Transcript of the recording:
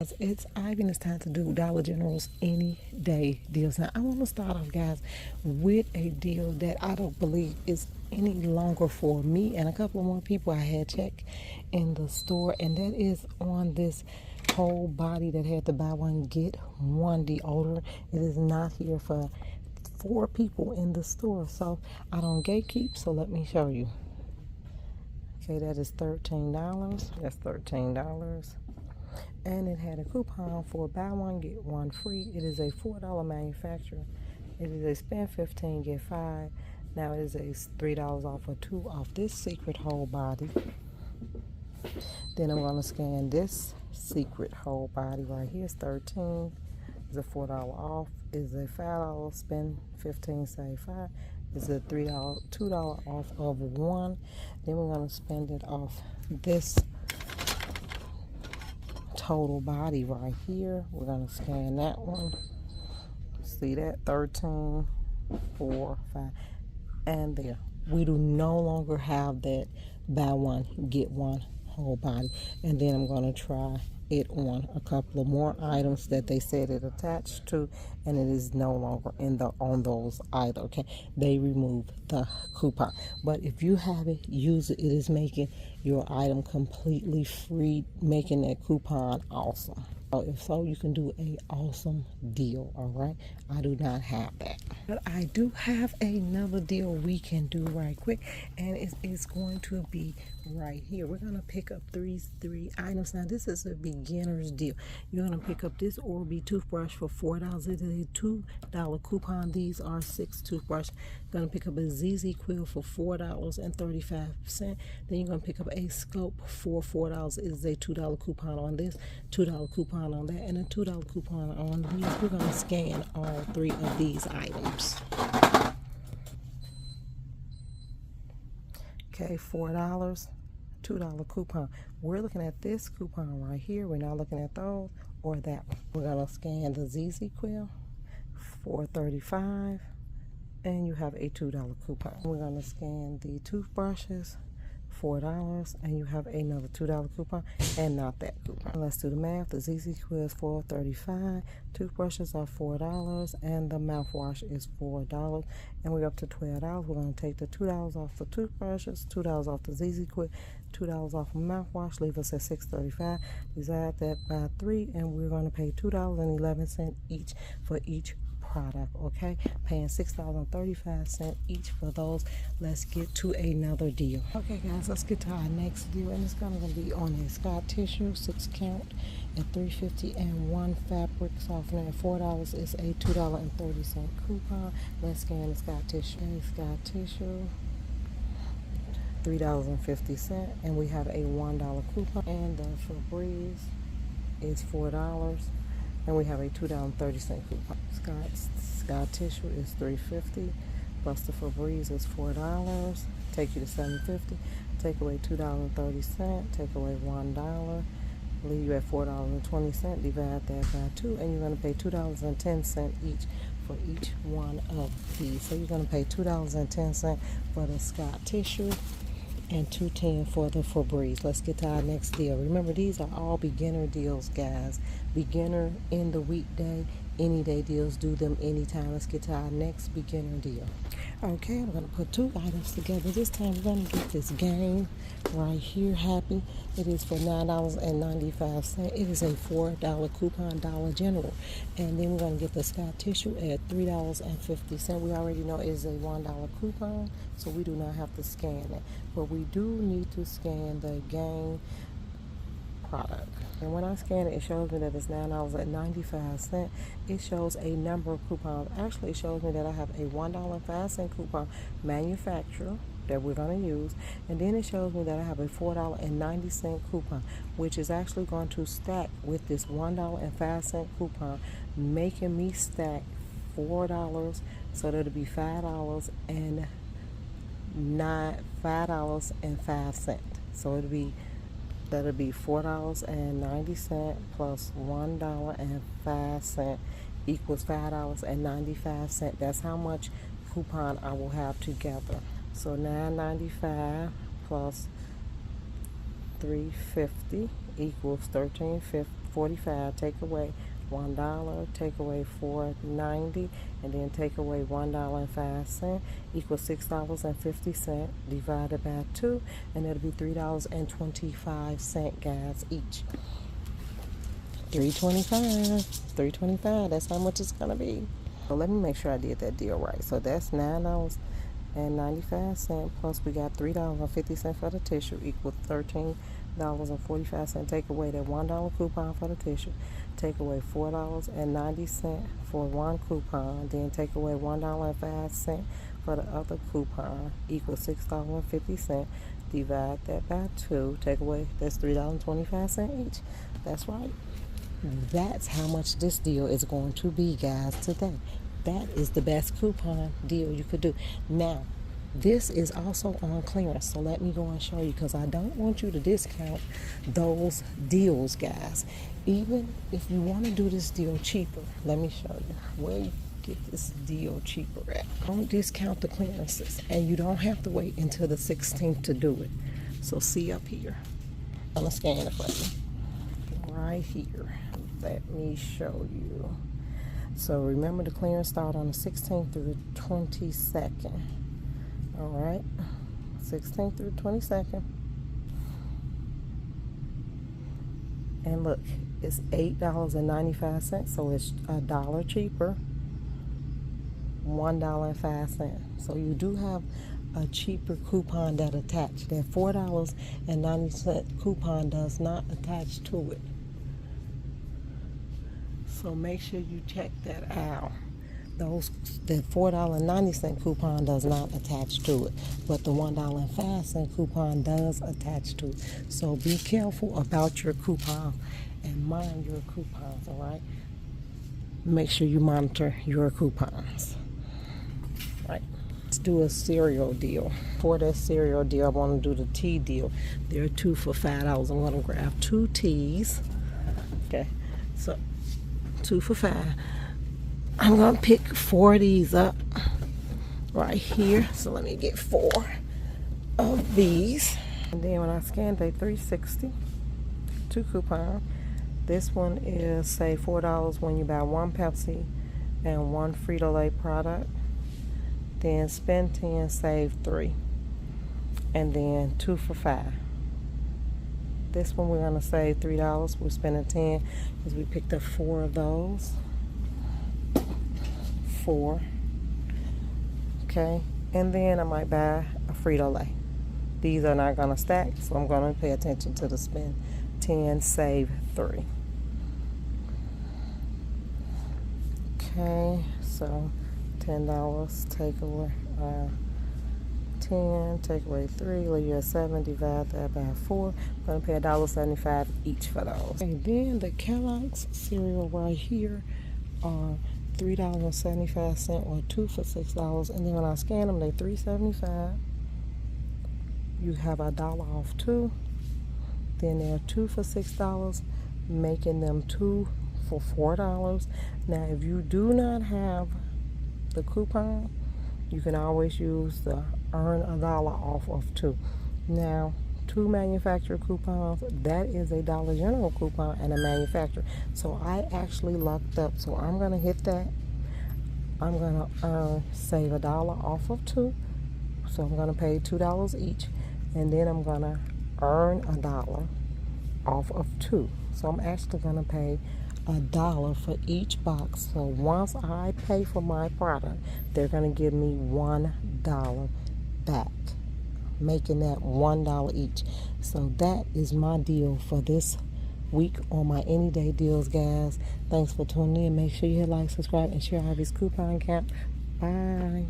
It's Ivy and it's time to do Dollar General's any day deals. Now I want to start off, guys, with a deal that I don't believe is any longer for me and a couple of more people I had checked in the store, and that is on this whole body that had to buy one get one deodorant. It is not here for 4 people in the store, so I don't gatekeep, so let me show you. Okay, that is $13. That's $13. And it had a coupon for buy one get one free. It is a $4 manufacturer. It is a spend 15 get 5. Now it is a $3 off or 2 off this secret whole body. Then I'm going to scan this secret whole body right here. It's 13. It's a $4 off. It's a $5 spend 15 save 5. It's a $2 off of 1. Then we're going to spend it off this total body right here. We're going to scan that one. See that? 13, 4, 5, and there. We do no longer have that buy one get one whole body. And then I'm going to try it on a couple of more items that they said it attached to, and it is no longer on those either. Okay, they removed the coupon, but if you have it, use it. It is making your item completely free, making that coupon awesome. If so, you can do a awesome deal. All right, I do not have that, but I do have another deal we can do right quick, and it's going to be right here. We're gonna pick up three items. Now this is a beginner's deal. You're gonna pick up this Oral-B toothbrush for $4. It is a $2 coupon. These are 6 toothbrushes. Gonna pick up a ZZ Quill for $4.35. Then you're gonna pick up a Scope for $4. It is a $2 coupon on this, $2 coupon on that, and a $2 coupon on these. We're gonna scan all 3 of these items. Okay, $4, $2 coupon. We're looking at this coupon right here. We're not looking at those or that one. We're gonna scan the ZZ Quill, $4.35, and you have a $2 coupon. We're gonna scan the toothbrushes, $4, and you have another $2 coupon, and not that coupon. Let's do the math. The ZZ Quill is $4.35, toothbrushes are $4, and the mouthwash is $4, and we're up to $12. We're going to take the $2 off the toothbrushes, $2 off the ZZ Quill, $2 off of mouthwash, leave us at $6.35. Divide that by 3, and we're going to pay $2.11 each for each product. Okay, paying $6.35 each for those. Let's get to another deal. Okay guys, let's get to our next deal, and it's gonna be on a Scott tissue 6 count at $3.50, and 1 fabric softener at $4. Is a $2.30 coupon. Let's scan the Scott tissue. Scott tissue, $3.50, and we have a $1 coupon. And the Febreze is $4, and we have a $2.30 coupon. Scott tissue is $3.50, plus the Febreze is $4. Take you to $7.50. Take away $2.30. Take away $1. Leave you at $4.20. Divide that by 2, and you're going to pay $2.10 each for each one of these. So you're going to pay $2.10 for the Scott tissue and $2.10 for the Febreze. Let's get to our next deal. Remember, these are all beginner deals, guys. Beginner in the weekday, any day deals. Do them anytime. Let's get to our next beginner deal. Okay, I'm going to put 2 items together. This time we're going to get this game right here, Happy. It is for $9.95. It is a $4 coupon, Dollar General. And then we're going to get the Scott tissue at $3.50. We already know it is a $1 coupon, so we do not have to scan it. But we do need to scan the game product. And when I scan it, it shows me that it's $9.95. It shows a number of coupons. Actually, it shows me that I have a $1.05 coupon manufacturer that we're going to use, and then it shows me that I have a $4.90 coupon, which is actually going to stack with this $1.05 coupon, making me stack $4, so that'll be $5 and $5.05. So that'll be $4.90 plus $1.05 equals $5.95. That's how much coupon I will have together. So $9.95 plus $3.50 equals $13.50 $3.45. Take away $1, take away $4.90, and then take away $1.05 equals $6.50 divided by 2, and it'll be $3.25, guys, each. $3.25. That's how much it's gonna be. So let me make sure I did that deal right. So that's $9.95 plus we got $3.50 for the tissue equals $13.45. Take away that $1 coupon for the tissue. Take away $4.90 for one coupon. Then take away $1.05 for the other coupon equals $6.50. Divide that by 2. Take away, that's $3.25 each. That's right. That's how much this deal is going to be, guys, today. That is the best coupon deal you could do. Now, this is also on clearance, so let me go and show you, because I don't want you to discount those deals, guys. Even if you want to do this deal cheaper, let me show you where you get this deal cheaper at. Don't discount the clearances, and you don't have to wait until the 16th to do it. So see up here. I'm going to scan it for you. Right here. Let me show you. So remember, the clearance started on the 16th through the 22nd. All right, 16th through 22nd. And look, it's $8.95, so it's $1 cheaper. $1.05. So you do have a cheaper coupon that attached. That $4.90 coupon does not attach to it. So make sure you check that out. The $4.90 coupon does not attach to it, but the $1.05 coupon does attach to it. So be careful about your coupons and mind your coupons, all right? Make sure you monitor your coupons. Right. Let's do a cereal deal. For that cereal deal, I want to do the tea deal. There are 2 for $5. I'm going to grab 2 teas. Okay, so 2 for $5. I'm going to pick 4 of these up right here. So let me get 4 of these. And then when I scan, they $3.60. 2 coupon. This one is, say, $4 when you buy 1 Pepsi and 1 Frito-Lay product. Then spend 10, save 3. And then 2 for $5. This one we're going to save $3. We're spending 10 because we picked up 4 of those. 4. Okay. And then I might buy a Frito-Lay. These are not going to stack, so I'm going to pay attention to the spend 10, save 3. Okay. So $10, take away 10, take away 3, leave you at 7, divide that by 4. I'm going to pay $1.75 each for those. And then the Kellogg's cereal right here are $3.75 or 2 for $6. And then when I scan them, they're $3.75. You have $1 off 2. Then they're 2 for $6, making them 2 for $4. Now, if you do not have the coupon, you can always use the earn $1 off of 2. Now, 2 manufacturer coupons, that is a Dollar General coupon and a manufacturer. So I actually lucked up. So I'm going to hit that. I'm going to save $1 off of 2. So I'm going to pay $2 each. And then I'm going to earn $1 off of 2. So I'm actually going to pay $1 for each box. So once I pay for my product, they're going to give me $1 back, making that $1 each. So that is my deal for this week on my Anyday deals, guys. Thanks for tuning in. Make sure you hit like, subscribe, and share Ivy's coupon count. Bye.